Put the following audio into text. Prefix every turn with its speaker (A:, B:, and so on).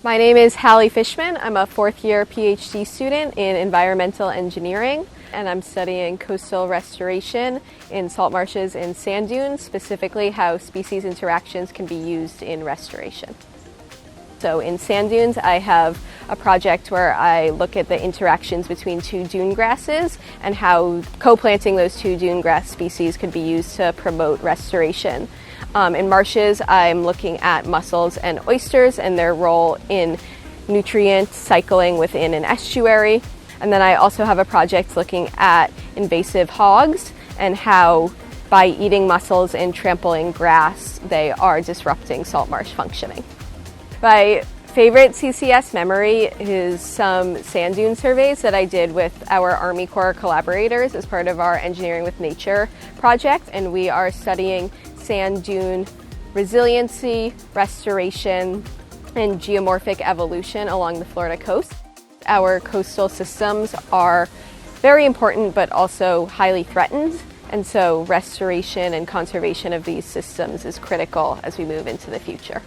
A: My name is Hallie Fischman. I'm a fourth-year PhD student in environmental engineering, and I'm studying coastal restoration in salt marshes and sand dunes, specifically how species interactions can be used in restoration. So in sand dunes, I have a project where I look at the interactions between two dune grasses and how co-planting those two dune grass species could be used to promote restoration. In marshes, I'm looking at mussels and oysters and their role in nutrient cycling within an estuary. And then I also have a project looking at invasive hogs and how by eating mussels and trampling grass, they are disrupting salt marsh functioning. My favorite CCS memory is some sand dune surveys that I did with our Army Corps collaborators as part of our Engineering with Nature project, and we are studying sand dune resiliency, restoration, and geomorphic evolution along the Florida coast. Our coastal systems are very important but also highly threatened, and so restoration and conservation of these systems is critical as we move into the future.